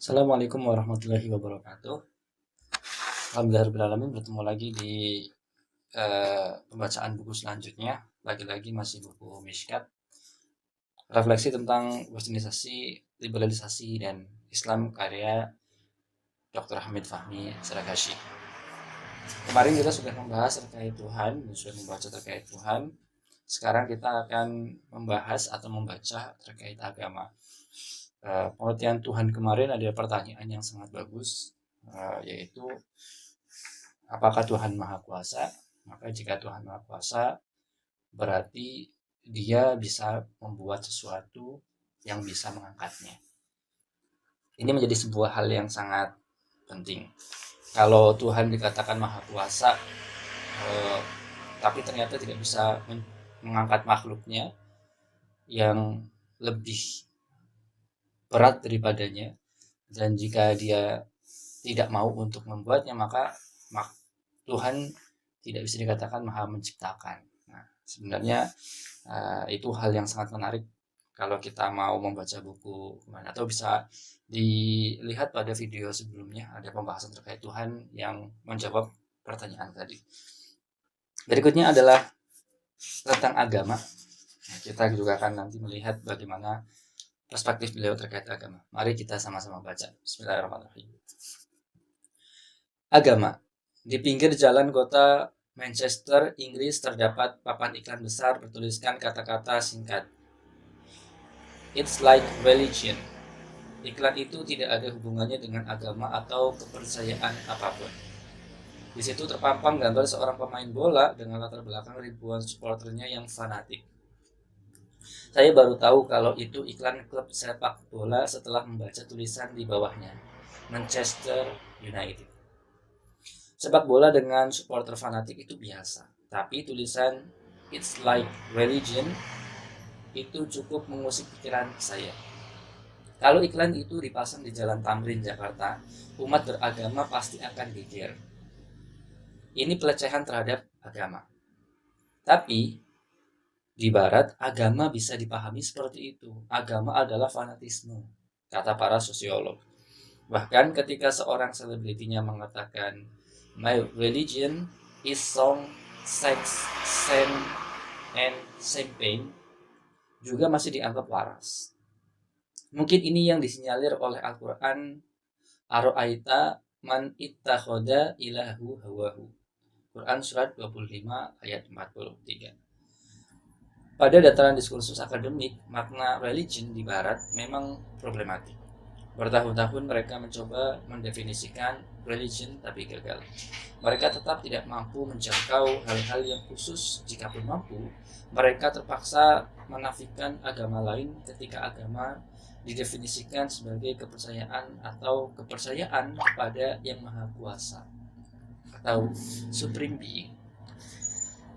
Assalamualaikum warahmatullahi wabarakatuh. Alhamdulillahirrahmanirrahim, bertemu lagi di pembacaan buku selanjutnya. Lagi-lagi masih buku Mishkat. Refleksi tentang westernizasi, liberalisasi, dan Islam karya Dr. Hamid Fahmi Saragashi. Kemarin kita sudah membahas terkait Tuhan, sudah membaca terkait Tuhan. Sekarang kita akan membahas atau membaca terkait agama. Pengertian Tuhan kemarin adalah pertanyaan yang sangat bagus, yaitu apakah Tuhan Maha Kuasa? Maka jika Tuhan Maha Kuasa, berarti dia bisa membuat sesuatu yang bisa mengangkatnya. Ini menjadi sebuah hal yang sangat penting. Kalau Tuhan dikatakan Maha Kuasa, tapi ternyata tidak bisa mengangkat makhluknya yang lebih berat daripadanya, dan jika dia tidak mau untuk membuatnya, maka Tuhan tidak bisa dikatakan maha menciptakan. Nah, sebenarnya itu hal yang sangat menarik kalau kita mau membaca buku atau bisa dilihat pada video sebelumnya, ada pembahasan terkait Tuhan yang menjawab pertanyaan tadi. Berikutnya adalah tentang agama. Nah, kita juga akan nanti melihat bagaimana perspektif beliau terkait agama. Mari kita sama-sama baca. Bismillahirrahmanirrahim. Agama. Di pinggir jalan kota Manchester, Inggris, terdapat papan iklan besar bertuliskan kata-kata singkat. It's like religion. Iklan itu tidak ada hubungannya dengan agama atau kepercayaan apapun. Di situ terpampang gambar seorang pemain bola dengan latar belakang ribuan supporternya yang fanatik. Saya baru tahu kalau itu iklan klub sepak bola setelah membaca tulisan di bawahnya, Manchester United. Sepak bola dengan supporter fanatik itu biasa, tapi tulisan It's like religion itu cukup mengusik pikiran saya. Kalau iklan itu dipasang di Jalan Tamrin, Jakarta, umat beragama pasti akan geger. Ini pelecehan terhadap agama. Tapi di barat, agama bisa dipahami seperti itu. Agama adalah fanatisme, kata para sosiolog. Bahkan ketika seorang selebritinya mengatakan, My religion is song, sex, sin, and champagne, juga masih dianggap waras. Mungkin ini yang disinyalir oleh Al-Quran, Aro'aita man ittakhoda ilahu hawahu. Quran surat 25 ayat 43. Pada dataran diskursus akademik, makna religion di barat memang problematik. Bertahun-tahun mereka mencoba mendefinisikan religion tapi gagal. Mereka tetap tidak mampu menjangkau hal-hal yang khusus. Jikapun mampu, mereka terpaksa menafikan agama lain ketika agama didefinisikan sebagai kepercayaan atau kepercayaan kepada yang maha kuasa atau supreme being.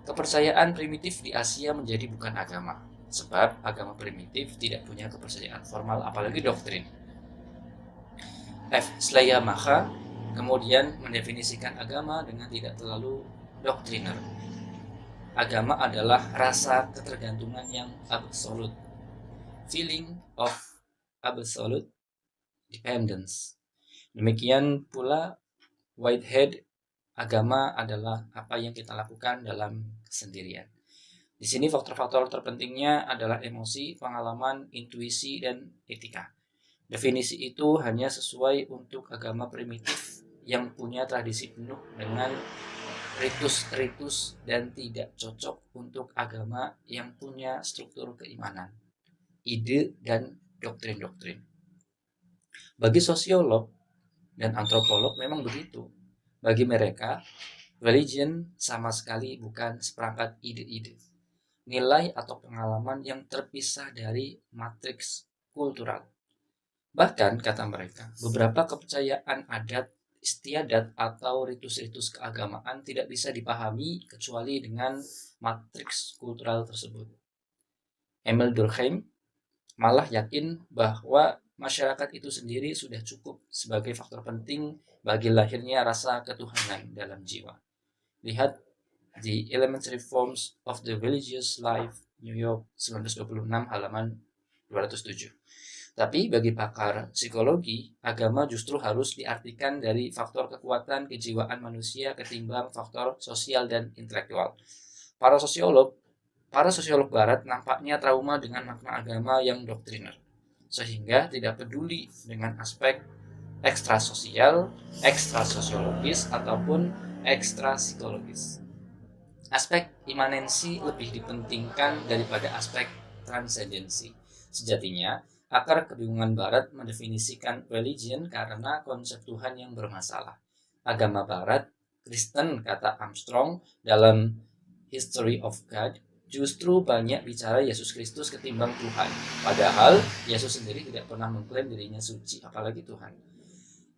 Kepercayaan primitif di Asia menjadi bukan agama, sebab agama primitif tidak punya kepercayaan formal apalagi doktrin. F. Schleiermacher kemudian mendefinisikan agama dengan tidak terlalu doktriner. Agama adalah rasa ketergantungan yang absolut, feeling of absolute dependence. Demikian pula Whitehead, agama adalah apa yang kita lakukan dalam kesendirian. Di sini faktor-faktor terpentingnya adalah emosi, pengalaman, intuisi, dan etika. Definisi itu hanya sesuai untuk agama primitif yang punya tradisi penuh dengan ritus-ritus dan tidak cocok untuk agama yang punya struktur keimanan, ide, dan doktrin-doktrin. Bagi sosiolog dan antropolog memang begitu. Bagi mereka, religion sama sekali bukan seperangkat ide-ide, nilai atau pengalaman yang terpisah dari matriks kultural. Bahkan, kata mereka, beberapa kepercayaan adat, istiadat, atau ritus-ritus keagamaan tidak bisa dipahami kecuali dengan matriks kultural tersebut. Emil Durkheim malah yakin bahwa masyarakat itu sendiri sudah cukup sebagai faktor penting bagi lahirnya rasa ketuhanan dalam jiwa. Lihat The Elementary Forms of the Religious Life, New York, 1926, halaman 207. Tapi bagi pakar psikologi, agama justru harus diartikan dari faktor kekuatan kejiwaan manusia ketimbang faktor sosial dan intelektual. Para sosiolog barat nampaknya trauma dengan makna agama yang doktriner, sehingga tidak peduli dengan aspek ekstrasosial, ekstrasosiologis, ataupun ekstrapsikologis. Aspek imanensi lebih dipentingkan daripada aspek transendensi. Sejatinya, akar kebingungan Barat mendefinisikan religion karena konsep Tuhan yang bermasalah. Agama Barat, Kristen, kata Armstrong dalam History of God, justru banyak bicara Yesus Kristus ketimbang Tuhan. Padahal Yesus sendiri tidak pernah mengklaim dirinya suci, apalagi Tuhan.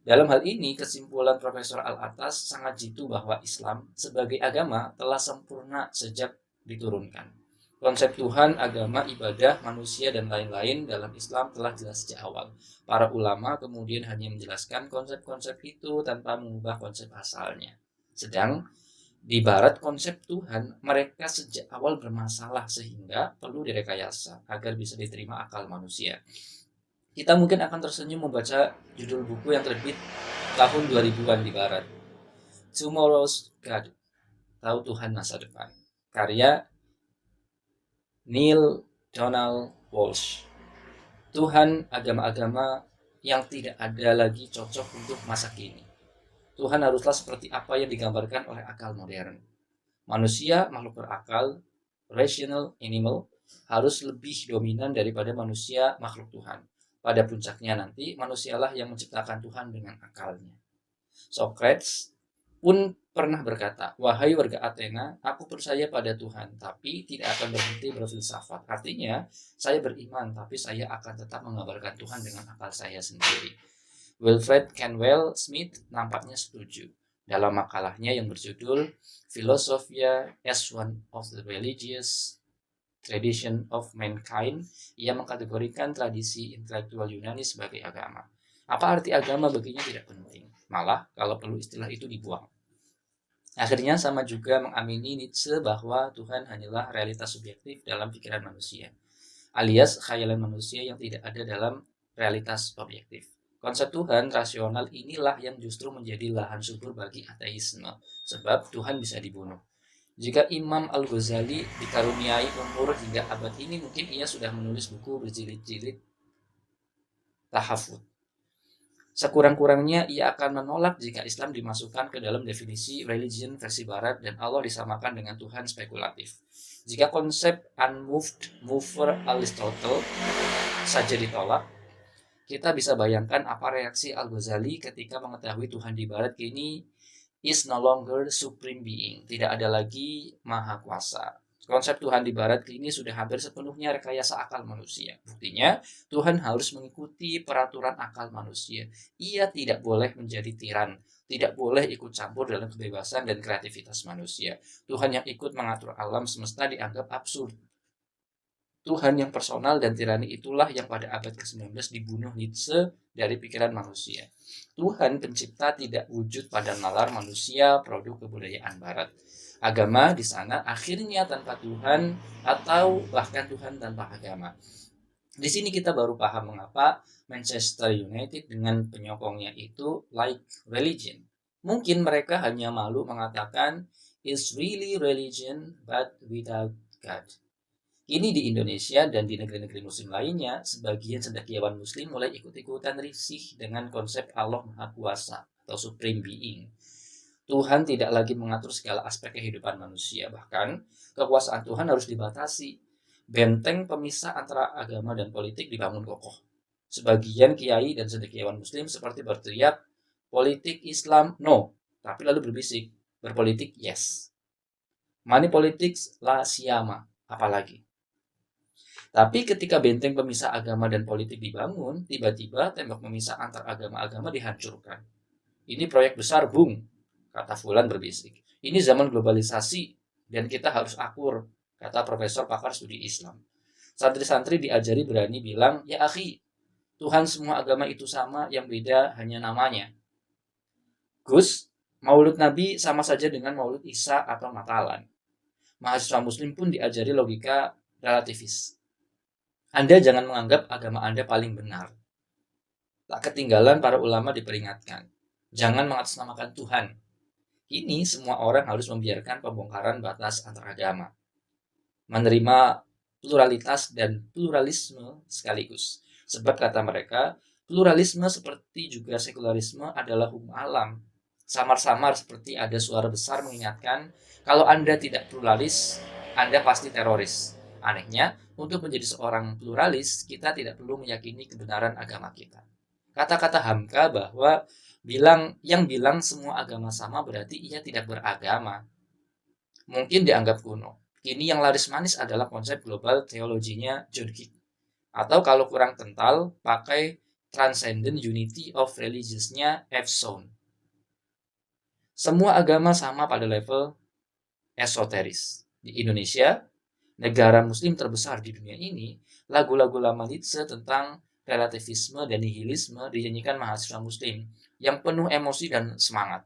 Dalam hal ini, kesimpulan Profesor Al-Attas sangat jitu bahwa Islam sebagai agama telah sempurna sejak diturunkan. Konsep Tuhan, agama, ibadah, manusia, dan lain-lain dalam Islam telah jelas sejak awal. Para ulama kemudian hanya menjelaskan konsep-konsep itu tanpa mengubah konsep asalnya. Sedang di Barat, konsep Tuhan mereka sejak awal bermasalah sehingga perlu direkayasa agar bisa diterima akal manusia. Kita mungkin akan tersenyum membaca judul buku yang terbit tahun 2000-an di Barat. Tomorrow's God, Tahu Tuhan Masa Depan. Karya Neil Donald Walsh. Tuhan agama-agama yang tidak ada lagi cocok untuk masa kini. Tuhan haruslah seperti apa yang digambarkan oleh akal modern. Manusia, makhluk berakal, rational animal, harus lebih dominan daripada manusia, makhluk Tuhan. Pada puncaknya nanti, manusialah yang menciptakan Tuhan dengan akalnya. Socrates pun pernah berkata, "Wahai warga Athena, aku percaya pada Tuhan, tapi tidak akan berhenti berfilsafat." Artinya, saya beriman, tapi saya akan tetap mengabarkan Tuhan dengan akal saya sendiri. Wilfred Cantwell Smith nampaknya setuju. Dalam makalahnya yang berjudul Philosophia as One of the Religious Tradition of Mankind, ia mengkategorikan tradisi intelektual Yunani sebagai agama. Apa arti agama baginya tidak penting. Malah, kalau perlu istilah itu dibuang. Akhirnya sama juga mengamini Nietzsche bahwa Tuhan hanyalah realitas subjektif dalam pikiran manusia, alias khayalan manusia yang tidak ada dalam realitas objektif. Konsep Tuhan rasional inilah yang justru menjadi lahan subur bagi ateisme, sebab Tuhan bisa dibunuh. Jika Imam Al-Ghazali dikaruniai umur hingga abad ini, mungkin ia sudah menulis buku berjilid-jilid tahafud. Sekurang-kurangnya ia akan menolak jika Islam dimasukkan ke dalam definisi religion versi Barat dan Allah disamakan dengan Tuhan spekulatif. Jika konsep unmoved mover Aristotle saja ditolak, kita bisa bayangkan apa reaksi Al-Ghazali ketika mengetahui Tuhan di Barat kini is no longer supreme being, tidak ada lagi maha kuasa. Konsep Tuhan di Barat kini sudah hampir sepenuhnya rekayasa akal manusia. Buktinya, Tuhan harus mengikuti peraturan akal manusia. Ia tidak boleh menjadi tiran, tidak boleh ikut campur dalam kebebasan dan kreativitas manusia. Tuhan yang ikut mengatur alam semesta dianggap absurd. Tuhan yang personal dan tirani itulah yang pada abad ke-19 dibunuh Nietzsche dari pikiran manusia. Tuhan pencipta tidak wujud pada nalar manusia, produk kebudayaan Barat. Agama di sana akhirnya tanpa Tuhan atau bahkan Tuhan tanpa agama. Di sini kita baru paham mengapa Manchester United dengan penyokongnya itu like religion. Mungkin mereka hanya malu mengatakan it's really religion but without God. Ini di Indonesia dan di negeri-negeri muslim lainnya, sebagian cendekiawan muslim mulai ikut-ikutan risih dengan konsep Allah Maha Kuasa atau Supreme Being. Tuhan tidak lagi mengatur segala aspek kehidupan manusia, bahkan kekuasaan Tuhan harus dibatasi. Benteng pemisah antara agama dan politik dibangun kokoh. Sebagian kiai dan cendekiawan muslim seperti berteriak, politik Islam no, tapi lalu berbisik, berpolitik yes. Money politics la siyama, apalagi. Tapi ketika benteng pemisah agama dan politik dibangun, tiba-tiba tembok pemisah antar agama-agama dihancurkan. Ini proyek besar, Bung, kata Fulan berbisik. Ini zaman globalisasi dan kita harus akur, kata profesor pakar studi Islam. Santri-santri diajari berani bilang, ya akhi, Tuhan semua agama itu sama, yang beda hanya namanya. Gus, Maulud Nabi sama saja dengan Maulud Isa atau Natalan. Mahasiswa muslim pun diajari logika relativis. Anda jangan menganggap agama Anda paling benar. Tak ketinggalan para ulama diperingatkan, jangan mengatasnamakan Tuhan. Ini semua orang harus membiarkan pembongkaran batas antar agama, menerima pluralitas dan pluralisme sekaligus. Sebab kata mereka, pluralisme seperti juga sekularisme adalah hukum alam. Samar-samar seperti ada suara besar mengingatkan, kalau Anda tidak pluralis, Anda pasti teroris. Anehnya, untuk menjadi seorang pluralis, kita tidak perlu meyakini kebenaran agama kita. Kata-kata Hamka bahwa yang bilang semua agama sama berarti ia tidak beragama, mungkin dianggap kuno. Kini yang laris manis adalah konsep global teologinya John Gitt. Atau kalau kurang kental, pakai Transcendent Unity of Religious-nya F. Sohn. Semua agama sama pada level esoteris. Di Indonesia, negara muslim terbesar di dunia ini, lagu-lagu lama Nietzsche tentang relativisme dan nihilisme dinyanyikan mahasiswa muslim yang penuh emosi dan semangat.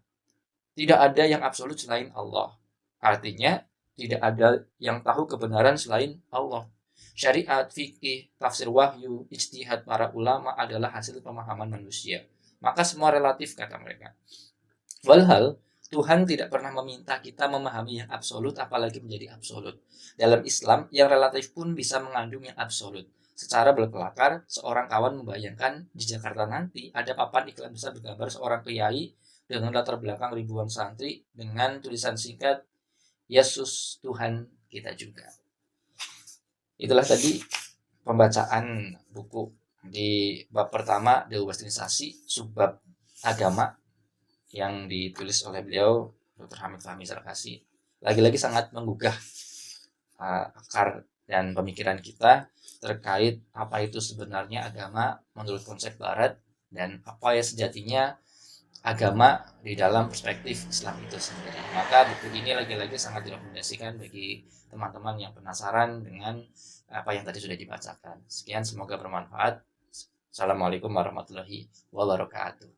Tidak ada yang absolut selain Allah. Artinya, tidak ada yang tahu kebenaran selain Allah. Syariat, fikih, tafsir wahyu, ijtihad para ulama adalah hasil pemahaman manusia. Maka semua relatif, kata mereka. Walhal, Tuhan tidak pernah meminta kita memahami yang absolut, apalagi menjadi absolut. Dalam Islam, yang relatif pun bisa mengandung yang absolut. Secara berkelakar, seorang kawan membayangkan di Jakarta nanti ada papan iklan besar bergambar seorang kiai dengan latar belakang ribuan santri dengan tulisan singkat, Yesus Tuhan kita juga. Itulah tadi pembacaan buku di bab pertama, The Westernisasi, subbab agama, yang ditulis oleh beliau, Dr. Hamid Fahmi Sarkasi. Lagi-lagi sangat menggugah akar dan pemikiran kita terkait apa itu sebenarnya agama menurut konsep Barat dan apa ya sejatinya agama di dalam perspektif Islam itu sendiri. Maka buku ini lagi-lagi sangat direkomendasikan bagi teman-teman yang penasaran dengan apa yang tadi sudah dibacakan. Sekian, semoga bermanfaat. Assalamualaikum warahmatullahi wabarakatuh.